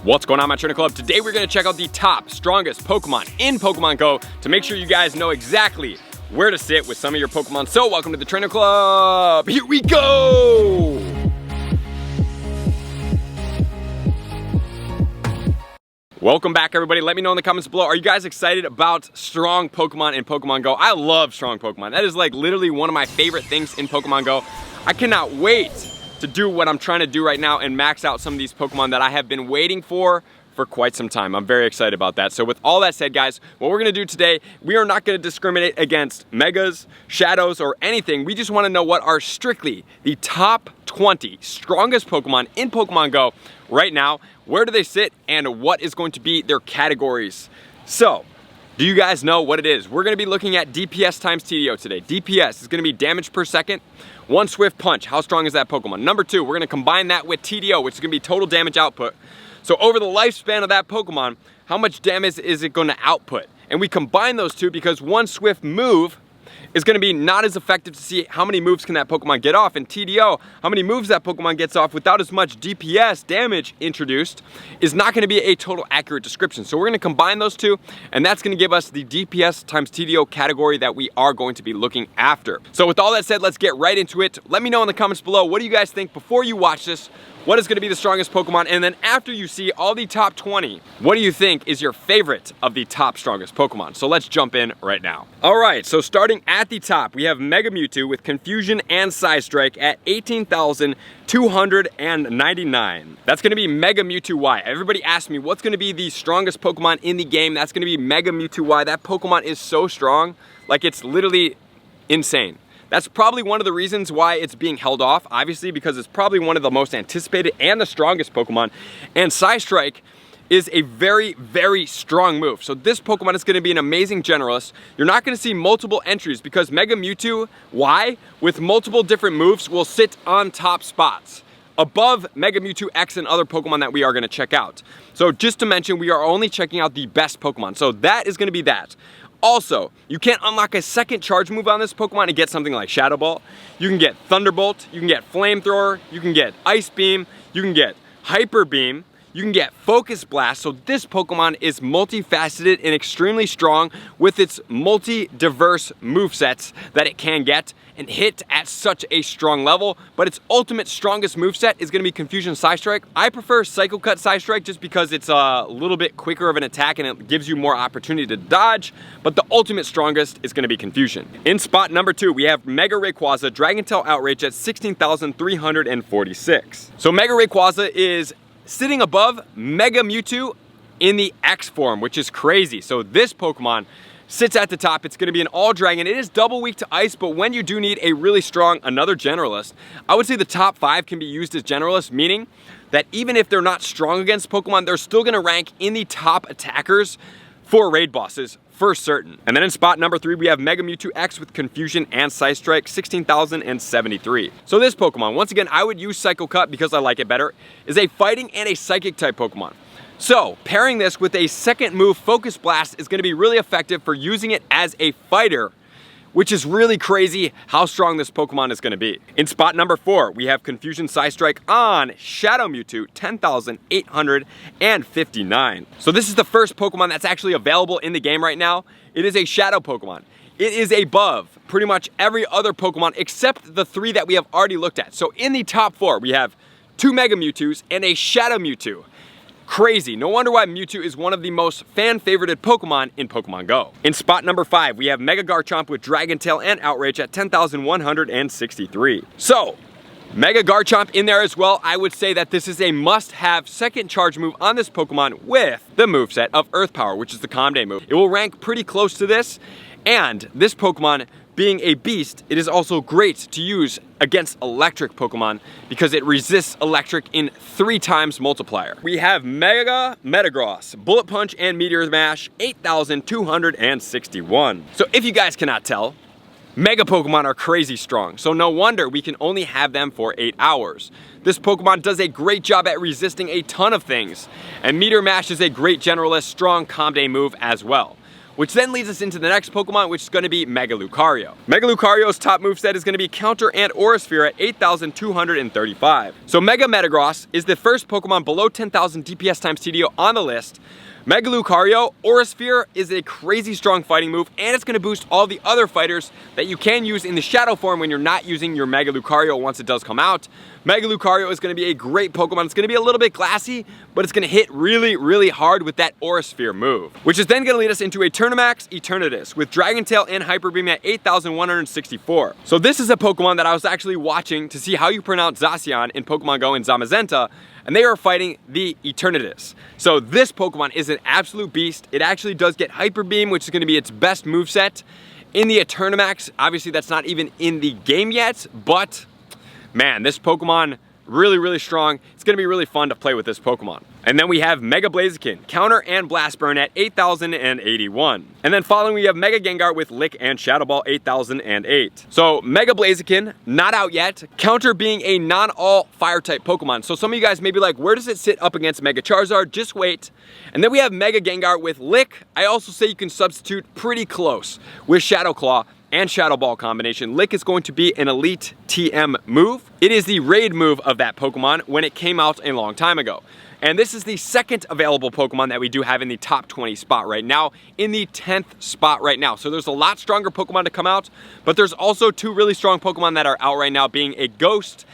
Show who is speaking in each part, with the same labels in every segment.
Speaker 1: What's going on, my trainer club? Today we're going to check out the top, strongest Pokemon in Pokemon Go to make sure you guys know exactly where to sit with some of your Pokemon. So welcome to the trainer club. Here we go. Welcome back, everybody. Let me know in the comments below. Are you guys excited about strong Pokemon in Pokemon Go? I love strong Pokemon. That is like literally one of my favorite things in Pokemon Go. I cannot wait to do what I'm trying to do right now and max out some of these Pokemon that I have been waiting for quite some time. I'm very excited about that. So with all that said, guys, what we're gonna do today, we are not gonna discriminate against Megas, Shadows, or anything. We just wanna know what are strictly the top 20 strongest Pokemon in Pokemon Go right now. Where do they sit and what is going to be their categories? So, do you guys know what it is? We're gonna be looking at DPS times TDO today. DPS is gonna be damage per second. One Swift Punch, how strong is that Pokemon? Number two, we're gonna combine that with TDO, which is gonna be total damage output. So over the lifespan of that Pokemon, how much damage is it gonna output? And we combine those two because one Swift move is gonna be not as effective to see how many moves can that Pokemon get off, and TDO, how many moves that Pokemon gets off without as much DPS damage introduced, is not gonna be a total accurate description. So we're gonna combine those two, and that's gonna give us the DPS times TDO category that we are going to be looking after. So with all that said, let's get right into it. Let me know in the comments below, what do you guys think before you watch this? What is gonna be the strongest Pokemon? And then after you see all the top 20, what do you think is your favorite of the top strongest Pokemon? So let's jump in right now. All right, so starting at the top, we have Mega Mewtwo with Confusion and Side Strike at 18,299. That's gonna be Mega Mewtwo Y. Everybody asked me, what's gonna be the strongest Pokemon in the game? That's gonna be Mega Mewtwo Y. That Pokemon is so strong, like it's literally insane. That's probably one of the reasons why it's being held off, obviously, because it's probably one of the most anticipated and the strongest Pokemon. And Side Strike is a very, very strong move. So this Pokemon is gonna be an amazing generalist. You're not gonna see multiple entries because Mega Mewtwo Y with multiple different moves will sit on top spots above Mega Mewtwo X and other Pokemon that we are gonna check out. So just to mention, we are only checking out the best Pokemon. So that is gonna be that. Also, you can't unlock a second charge move on this Pokemon and get something like Shadow Ball. You can get Thunderbolt, you can get Flamethrower, you can get Ice Beam, you can get Hyper Beam, you can get Focus Blast. So this Pokemon is multifaceted and extremely strong with its multi-diverse movesets that it can get and hit at such a strong level. But its ultimate strongest moveset is gonna be Confusion Side Strike. I prefer Cycle Cut Side Strike just because it's a little bit quicker of an attack and it gives you more opportunity to dodge. But the ultimate strongest is gonna be Confusion. In spot number 2, we have Mega Rayquaza Dragon Tail Outrage at 16,346. So Mega Rayquaza is sitting above Mega Mewtwo in the X form, which is crazy. So this Pokemon sits at the top. It's gonna be an all dragon. It is double weak to ice, but when you do need a really strong, another generalist, I would say the top 5 can be used as generalists, meaning that even if they're not strong against Pokemon, they're still gonna rank in the top attackers for raid bosses, for certain. And then in spot number 3, we have Mega Mewtwo X with Confusion and Side Strike, 16,073. So this Pokemon, once again, I would use Cycle Cut because I like it better, is a fighting and a psychic type Pokemon. So pairing this with a second move, Focus Blast, is gonna be really effective for using it as a fighter, which is really crazy how strong this Pokemon is gonna be. In spot number 4, we have Confusion Side Strike on Shadow Mewtwo, 10,859. So this is the first Pokemon that's actually available in the game right now. It is a Shadow Pokemon. It is above pretty much every other Pokemon except the 3 that we have already looked at. So in the top 4, we have 2 Mega Mewtwo's and a Shadow Mewtwo. Crazy. No wonder why Mewtwo is one of the most fan-favorited Pokemon in Pokemon Go. In spot number 5, we have Mega Garchomp with Dragon Tail and Outrage at 10,163. So, Mega Garchomp in there as well. I would say that this is a must-have second charge move on this Pokemon with the moveset of Earth Power, which is the Calm Day move. It will rank pretty close to this, and this Pokemon, being a beast, it is also great to use against electric Pokemon because it resists electric in 3 times multiplier. We have Mega Metagross, Bullet Punch and Meteor Mash, 8,261. So if you guys cannot tell, Mega Pokemon are crazy strong, so no wonder we can only have them for 8 hours. This Pokemon does a great job at resisting a ton of things, and Meteor Mash is a great generalist, strong Calm Day move as well. which then leads us into the next Pokemon, which is going to be Mega Lucario. Mega Lucario's top moveset is going to be Counter and Aura Sphere at 8,235. So Mega Metagross is the first Pokemon below 10,000 DPS times TDO on the list. Mega Lucario, Aura Sphere is a crazy strong fighting move, and it's going to boost all the other fighters that you can use in the shadow form when you're not using your Mega Lucario once it does come out. Mega Lucario is going to be a great Pokemon. It's going to be a little bit glassy, but it's going to hit really, really hard with that Aura Sphere move, which is then going to lead us into a Turnamax Eternatus with Dragon Tail and Hyper Beam at 8,164. So this is a Pokemon that I was actually watching to see how you pronounce Zacian in Pokemon Go and Zamazenta, and they are fighting the Eternatus. So this Pokemon is an absolute beast. It actually does get Hyper Beam, which is going to be its best moveset. In the Eternamax, obviously that's not even in the game yet, but man, this Pokemon, really, really strong. It's going to be really fun to play with this Pokemon. And then we have Mega Blaziken, Counter and Blast Burn at 8,081. And then following we have Mega Gengar with Lick and Shadow Ball 8,008. So Mega Blaziken, not out yet. Counter being a non-all fire type Pokemon. So some of you guys may be like, where does it sit up against Mega Charizard? Just wait. And then we have Mega Gengar with Lick. I also say you can substitute pretty close with Shadow Claw and Shadow Ball combination. Lick is going to be an elite TM move. It is the raid move of that Pokemon when it came out a long time ago. And this is the second available Pokemon that we do have in the top 20 spot right now, in the 10th spot right now. So there's a lot stronger Pokemon to come out, but there's also two really strong Pokemon that are out right now, being a Ghost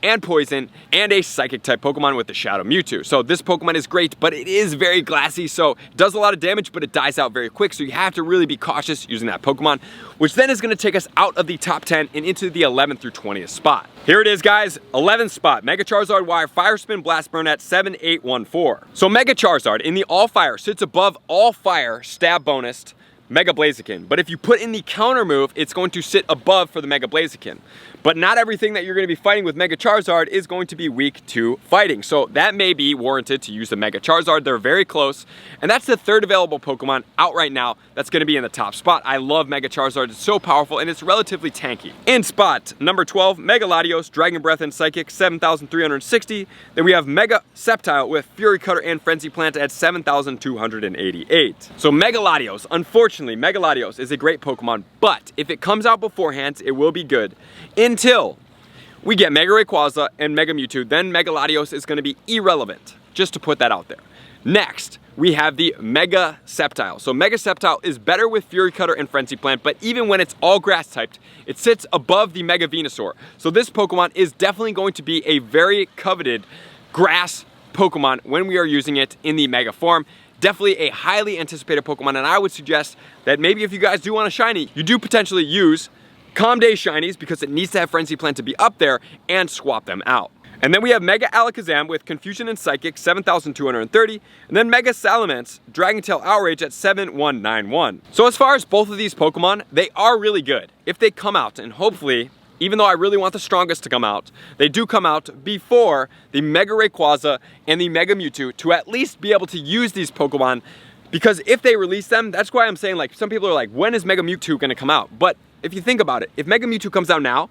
Speaker 1: and Poison, and a Psychic type Pokemon with the Shadow Mewtwo. So this Pokemon is great, but it is very glassy, so it does a lot of damage, but it dies out very quick, so you have to really be cautious using that Pokemon, which then is going to take us out of the top 10 and into the 11th through 20th spot. Here it is, guys, 11th spot, Mega Charizard Wire Fire Spin Blast Burn at 7,814. So Mega Charizard in the All Fire sits above All Fire Stab Bonus Mega Blaziken, but if you put in the counter move, it's going to sit above for the Mega Blaziken. But not everything that you're going to be fighting with Mega Charizard is going to be weak to fighting. So that may be warranted to use the Mega Charizard. They're very close. And that's the third available Pokemon out right now that's going to be in the top spot. I love Mega Charizard. It's so powerful and it's relatively tanky. In spot number 12, Mega Latios, Dragon Breath and Psychic, 7,360. Then we have Mega Sceptile with Fury Cutter and Frenzy Plant at 7,288. So Mega Latios, unfortunately, Mega Latios is a great Pokemon, but if it comes out beforehand, it will be good. Until we get Mega Rayquaza and Mega Mewtwo, then Mega Latios is going to be irrelevant, just to put that out there. Next, we have the Mega Sceptile. So Mega Sceptile is better with Fury Cutter and Frenzy Plant, but even when it's all grass typed, it sits above the Mega Venusaur. So this Pokemon is definitely going to be a very coveted grass Pokemon when we are using it in the Mega form. Definitely a highly anticipated Pokemon, and I would suggest that maybe if you guys do want a shiny, you do potentially use Calm Day shinies because it needs to have Frenzy Plant to be up there, and swap them out. And then we have Mega Alakazam with Confusion and Psychic, 7,230, and then Mega Salamence, Dragon Tail Outrage at 7,191. So as far as both of these Pokemon, they are really good if they come out, and hopefully, even though I really want the strongest to come out, they do come out before the Mega Rayquaza and the Mega Mewtwo to at least be able to use these Pokemon, because if they release them, that's why I'm saying, like, some people are like, when is Mega Mewtwo gonna come out? But if you think about it, if Mega Mewtwo comes out now,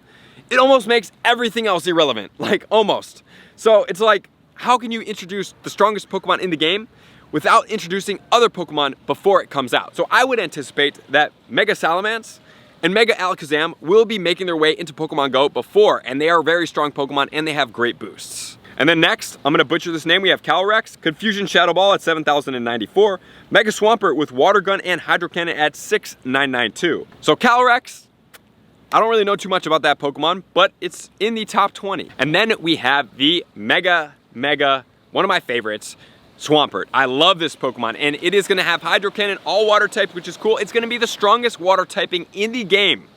Speaker 1: it almost makes everything else irrelevant, like almost. So it's like, how can you introduce the strongest Pokemon in the game without introducing other Pokemon before it comes out? So I would anticipate that Mega Salamence and Mega Alakazam will be making their way into Pokemon Go before, and they are very strong Pokemon and they have great boosts. And then next, I'm gonna butcher this name, we have Calyrex, Confusion Shadow Ball at 7,094, Mega Swampert with Water Gun and Hydro Cannon at 6,992. So Calyrex, I don't really know too much about that Pokemon, but it's in the top 20. And then we have the Mega, one of my favorites, Swampert. I love this Pokemon, and it is gonna have Hydro Cannon, all water types, which is cool. It's gonna be the strongest water typing in the game,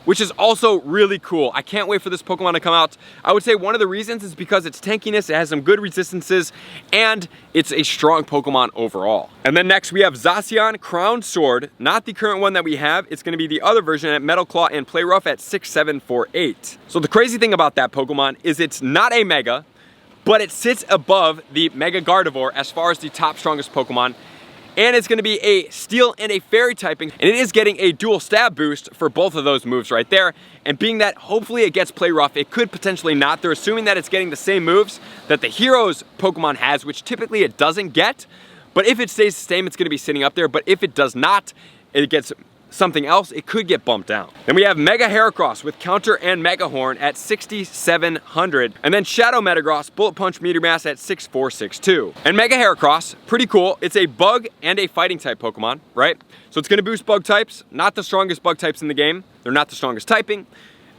Speaker 1: which is also really cool. I can't wait for this Pokemon to come out. I would say one of the reasons is because its tankiness, it has some good resistances, and it's a strong Pokemon overall. And then next we have Zacian Crown Sword, not the current one that we have. It's gonna be the other version at Metal Claw and Play Rough at 6,748. So the crazy thing about that Pokemon is it's not a Mega, but it sits above the Mega Gardevoir as far as the top strongest Pokemon. And it's gonna be a Steel and a Fairy typing, and it is getting a dual stab boost for both of those moves right there. And being that hopefully it gets Play Rough, it could potentially not. They're assuming that it's getting the same moves that the Heroes Pokemon has, which typically it doesn't get. But if it stays the same, it's gonna be sitting up there. But if it does not, it gets something else, it could get bumped down. Then we have Mega Heracross with counter and Mega Horn at 6,700. And then Shadow Metagross, Bullet Punch Meteor Mass at 6,462. And Mega Heracross, pretty cool. It's a bug and a fighting type Pokemon, right? So it's gonna boost bug types, not the strongest bug types in the game. They're not the strongest typing.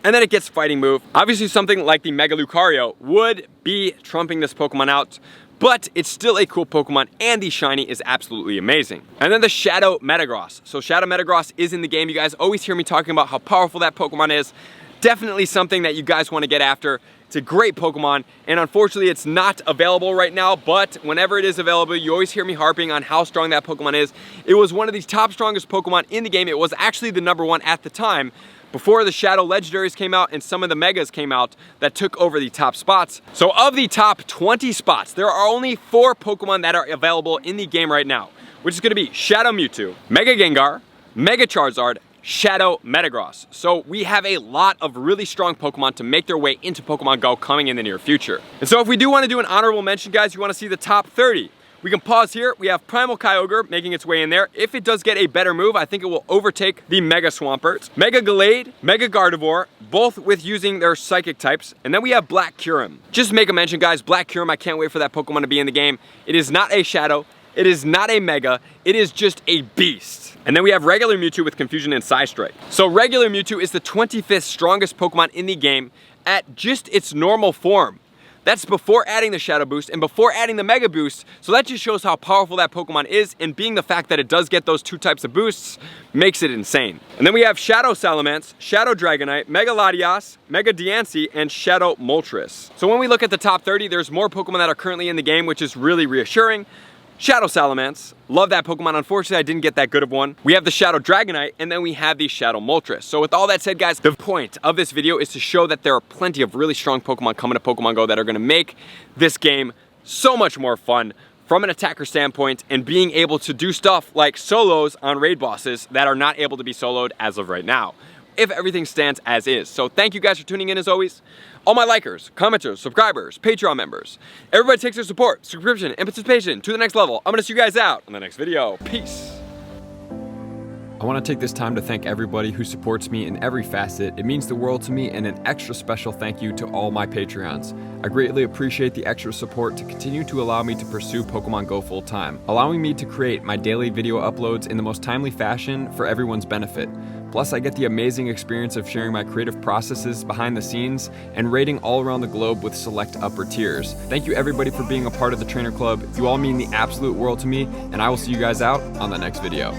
Speaker 1: And then it gets fighting move. Obviously something like the Mega Lucario would be trumping this Pokemon out, but it's still a cool Pokemon, and the shiny is absolutely amazing. And then the Shadow Metagross. So Shadow Metagross is in the game. You guys always hear me talking about how powerful that Pokemon is. Definitely something that you guys want to get after. It's a great Pokemon, and unfortunately it's not available right now, but whenever it is available, you always hear me harping on how strong that Pokemon is. It was one of the top strongest Pokemon in the game. It was actually the #1 at the time, before the Shadow Legendaries came out and some of the Megas came out that took over the top spots. So of the top 20 spots, there are only 4 Pokemon that are available in the game right now, which is gonna be Shadow Mewtwo, Mega Gengar, Mega Charizard, Shadow Metagross. So we have a lot of really strong Pokemon to make their way into Pokemon Go coming in the near future. And so if we do wanna do an honorable mention, guys, you wanna see the top 30. We can pause here. We have Primal Kyogre making its way in there. If it does get a better move, I think it will overtake the Mega Swampert. Mega Gallade, Mega Gardevoir, both with using their psychic types. And then we have Black Kyurem. Just to make a mention, guys, Black Kyurem, I can't wait for that Pokemon to be in the game. It is not a Shadow. It is not a Mega. It is just a beast. And then we have regular Mewtwo with Confusion and Psystrike. So regular Mewtwo is the 25th strongest Pokemon in the game at just its normal form. That's before adding the Shadow Boost and before adding the Mega Boost, so that just shows how powerful that Pokemon is, and being the fact that it does get those 2 types of boosts makes it insane. And then we have Shadow Salamence, Shadow Dragonite, Mega Latias, Mega Diancie, and Shadow Moltres. So when we look at the top 30, there's more Pokemon that are currently in the game, which is really reassuring. Shadow Salamence, love that Pokemon. Unfortunately, I didn't get that good of one. We have the Shadow Dragonite, and then we have the Shadow Moltres. So with all that said, guys, the point of this video is to show that there are plenty of really strong Pokemon coming to Pokemon Go that are gonna make this game so much more fun from an attacker standpoint, and being able to do stuff like solos on raid bosses that are not able to be soloed as of right now, if everything stands as is. So thank you guys for tuning in as always. All my likers, commenters, subscribers, Patreon members, everybody takes their support, subscription, and participation to the next level. I'm gonna see you guys out on the next video. Peace. I want to take this time to thank everybody who supports me in every facet. It means the world to me, and an extra special thank you to all my Patreons. I greatly appreciate the extra support to continue to allow me to pursue Pokemon Go full time, allowing me to create my daily video uploads in the most timely fashion for everyone's benefit. Plus, I get the amazing experience of sharing my creative processes behind the scenes and raiding all around the globe with select upper tiers. Thank you everybody for being a part of the Trainer Club. You all mean the absolute world to me, and I will see you guys out on the next video.